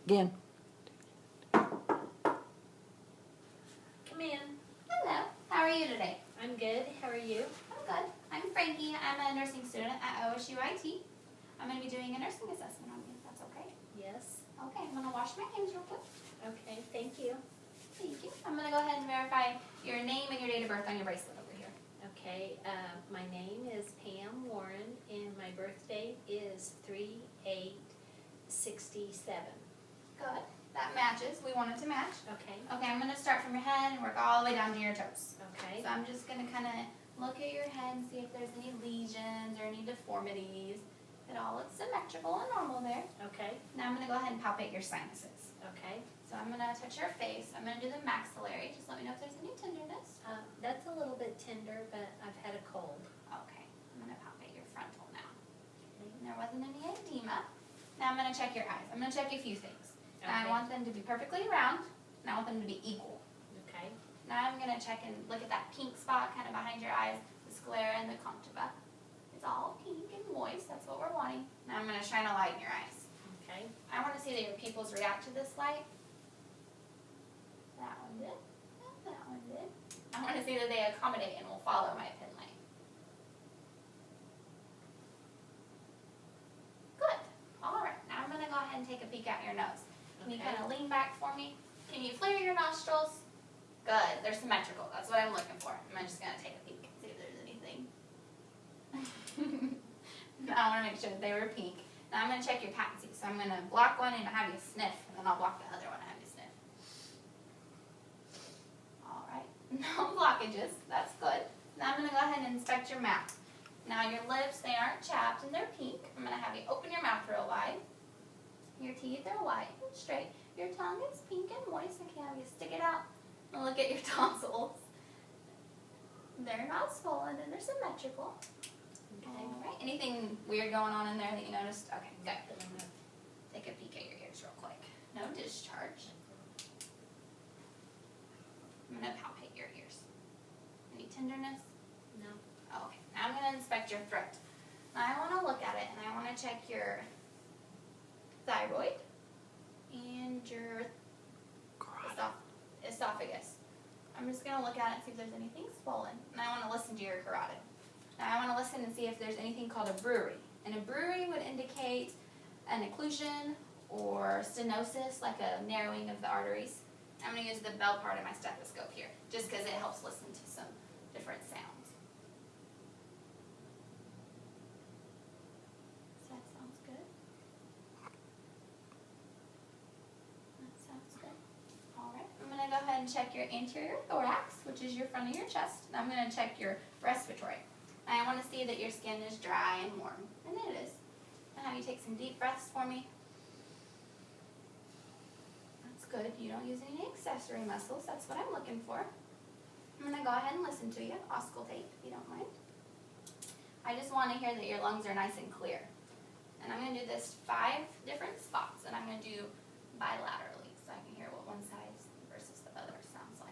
Again. Come in. Hello. How are you today? I'm good. How are you? I'm good. I'm Frankie. I'm a nursing student at OSU IT. I'm going to be doing a nursing assessment on you, if that's okay. Yes. Okay, I'm going to wash my hands real quick. Okay, thank you. Thank you. I'm going to go ahead and verify your name and your date of birth on your bracelet over here. Okay, my name is Pam Warren, and my birth date is 3/8/67. Good. That matches. We want it to match. Okay. Okay, I'm going to start from your head and work all the way down to your toes. Okay. So I'm just going to kind of look at your head and see if there's any lesions or any deformities. It all looks symmetrical and normal there. Okay. Now I'm going to go ahead and palpate your sinuses. Okay. So I'm going to touch your face. I'm going to do the maxillary. Just let me know if there's any tenderness. That's a little bit tender, but I've had a cold. Okay. I'm going to palpate your frontal now. And there wasn't any edema. Now I'm going to check your eyes. I'm going to check a few things. Now I Okay. want them to be perfectly round, and I want them to be equal. Okay. Now I'm going to check and look at that pink spot kind of behind your eyes, the sclera and the conjunctiva. It's all pink and moist. That's what we're wanting. Now I'm going to shine a light in your eyes. Okay. I want to see that your pupils react to this light. That one did. And that one did. I want to see that they accommodate and will follow my pin light. Good. All right. Now I'm going to go ahead and take a peek at your nose. Can you Okay. kind of lean back for me? Can you flare your nostrils? Good. They're symmetrical. That's what I'm looking for. I'm just going to take a peek and see if there's anything. Now I want to make sure that they were pink. Now I'm going to check your patency. So I'm going to block one and have you sniff, and then I'll block the other one and have you sniff. All right. No blockages. That's good. Now I'm going to go ahead and inspect your mouth. Now your lips, they aren't chapped and they're pink. I'm going to have you open your mouth real wide. Your teeth are white and straight. Your tongue is pink and moist. I can have you stick it out and look at your tonsils. They're not swollen and they're symmetrical. Okay. All right. Anything weird going on in there that you noticed? Okay, good. I'm going to take a peek at your ears real quick. No discharge. I'm going to palpate your ears. Any tenderness? No. Oh, okay. Now I'm going to inspect your throat. Now I want to look at it and I want to check your thyroid and your esophagus. I'm just going to look at it and see if there's anything swollen. And I want to listen to your carotid. Now I want to listen and see if there's anything called a brewery. And a brewery would indicate an occlusion or stenosis, like a narrowing of the arteries. I'm going to use the bell part of my stethoscope here, just because it helps listen to some different sounds. So that sounds good. That sounds good. All right. I'm going to go ahead and check your anterior thorax, which is your front of your chest. And I'm going to check your respiratory. And I want to see that your skin is dry and warm. And it is. I'll have you take some deep breaths for me. That's good. You don't use any accessory muscles. That's what I'm looking for. I'm going to go ahead and listen to you. Auscultate, if you don't mind. I just want to hear that your lungs are nice and clear. And I'm going to do this 5 different spots. And I'm going to do bilaterally so I can hear what one side versus the other sounds like.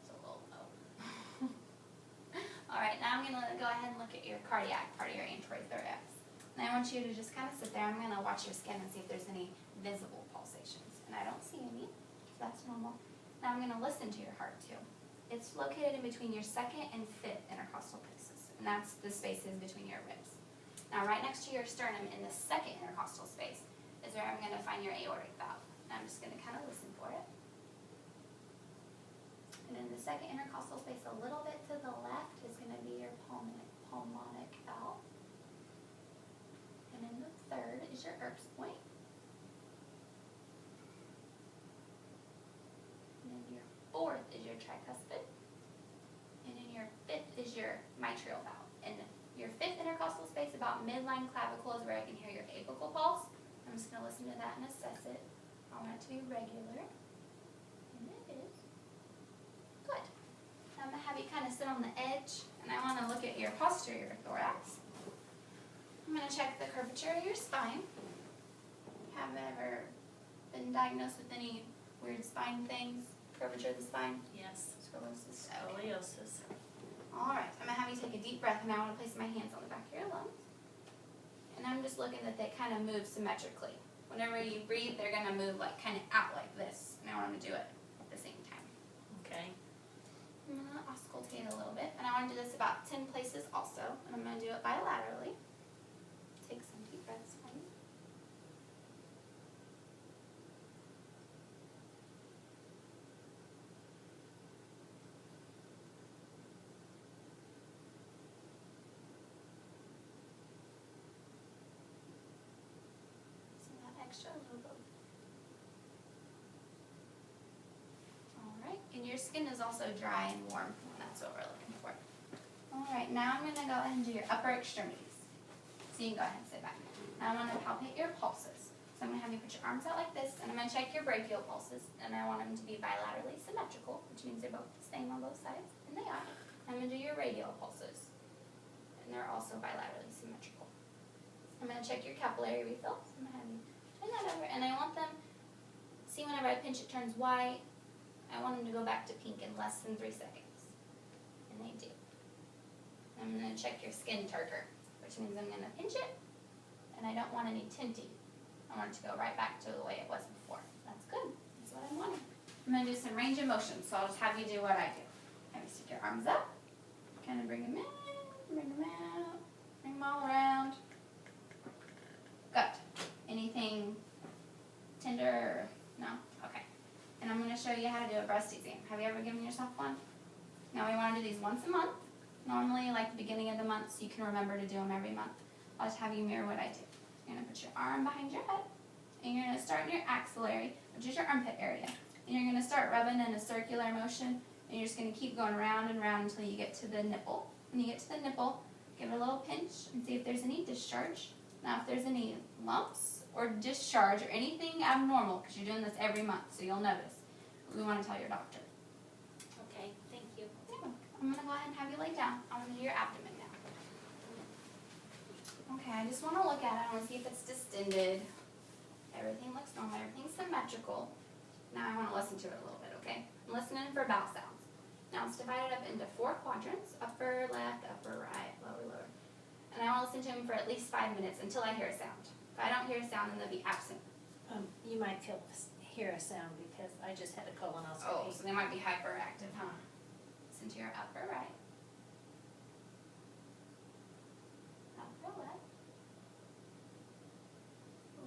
It's a little low. All right, now I'm going to go ahead and look at your cardiac part of your anterior thorax. And I want you to just kind of sit there. I'm going to watch your skin and see if there's any visible pulsations. And I don't see any, so that's normal. Now I'm going to listen to your heart too. It's located in between your 2nd and 5th intercostal spaces. And that's the spaces between your ribs. Now right next to your sternum in the 2nd intercostal space is where I'm going to find your aortic valve. And I'm just going to kind of listen for it. And in the 2nd intercostal space, a little bit to the left is going to be your pulmonic valve. And in the 3rd is your Erb's point. And in your 4th is your tricuspid. And in your 5th is your mitral valve. And your 5th intercostal space, about midline clavicle, is where I can hear your apical pulse. I'm just going to listen to that and assess it. I want it to be regular. And it is. posterior thorax. I'm going to check the curvature of your spine. Have you ever been diagnosed with any weird spine things? Curvature of the spine? Yes. Scoliosis? Okay. Scoliosis. Alright, I'm going to have you take a deep breath, and now I want to place my hands on the back of your lungs. And I'm just looking that they kind of move symmetrically. Whenever you breathe, they're going to move like kind of out like this. And I want them to do it at the same time. Okay. I'm going to auscultate a little bit. And I want to do this about 10 places also. And I'm going to do it bilaterally. Take some deep breaths for me. Extra little bit. Alright, and your skin is also dry and warm, and that's what we're looking for. Alright, now I'm going to go ahead and do your upper extremities. So you can go ahead and sit back. Now I'm going to palpate your pulses. So I'm going to have you put your arms out like this, and I'm going to check your brachial pulses, and I want them to be bilaterally symmetrical, which means they're both the same on both sides, and they are. I'm going to do your radial pulses, and they're also bilaterally symmetrical. I'm going to check your capillary refills. I'm going to have you turn that over, and I want them, see whenever I pinch it turns white, I want them to go back to pink in less than 3 seconds. And they do. I'm going to check your skin turgor, which means I'm going to pinch it, and I don't want any tinting. I want it to go right back to the way it was before. That's good. That's what I wanted. I'm going to do some range of motion, so I'll just have you do what I do. Have you stick your arms up, kind of bring them in, bring them out, bring them all around. Good. Anything tender? No? Okay. And I'm going to show you how to do a breast exam. Have you ever given yourself one? Now we want to do these once a month. Normally, like the beginning of the month, so you can remember to do them every month. I'll just have you mirror what I do. You're going to put your arm behind your head, and you're going to start in your axillary, which is your armpit area. And you're going to start rubbing in a circular motion, and you're just going to keep going round and round until you get to the nipple. When you get to the nipple, give it a little pinch and see if there's any discharge. Now, if there's any lumps or discharge or anything abnormal, because you're doing this every month, so you'll notice, we want to tell your doctor. Okay, thank you. I'm going to go ahead and have you lay down. I'm going to do your abdomen now. Okay, I just want to look at it. I want to see if it's distended. Everything looks normal. Everything's symmetrical. Now I want to listen to it a little bit, okay? I'm listening for bowel sounds. Now it's divided up into 4 quadrants: upper left, upper right, lower, lower. And I want to listen to them for at least 5 minutes until I hear a sound. If I don't hear a sound, then they'll be absent. You might hear a sound because I just had a colonoscopy. Oh, so they might be hyperactive, huh? Listen to your upper right, upper left,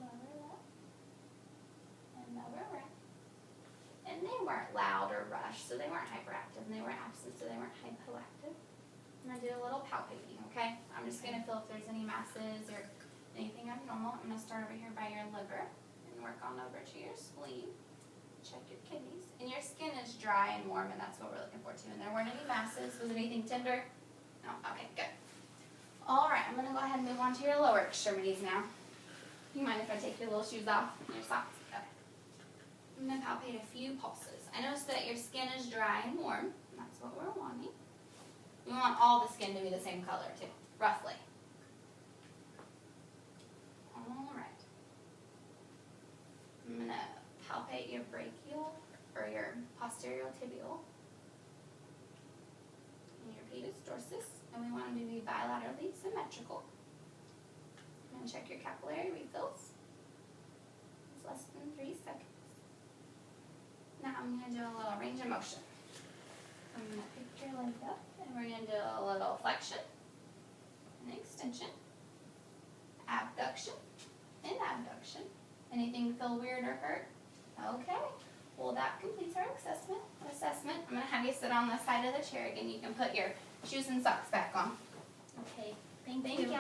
lower left, and lower right. And they weren't loud or rushed, so they weren't hyperactive, and they weren't absent, so they weren't hypoactive. I'm going to do a little palpating, okay? I'm just going to feel if there's any masses or anything abnormal. I'm going to start over here by your liver and work on over to your spleen. Check your kidneys. And your skin is dry and warm, and that's what we're looking for too. And there weren't any masses. Was it anything tender? No? Okay, good. All right, I'm going to go ahead and move on to your lower extremities now. You mind if I take your little shoes off and your socks? Okay. I'm going to palpate a few pulses. I notice that your skin is dry and warm, and that's what we're wanting. We want all the skin to be the same color too, roughly. All right. I'm going to palpate your brachial, or your posterior tibial, and your pedis dorsis, and we want them to be bilaterally symmetrical. I'm going to check your capillary refills. It's less than 3 seconds. Now I'm going to do a little range of motion. I'm going to pick your leg up, and we're going to do a little flexion, and extension, abduction, and abduction. Anything feel weird or hurt? Okay. Well, that completes our assessment. I'm going to have you sit on the side of the chair again. You can put your shoes and socks back on. Okay, thank Thank you. you.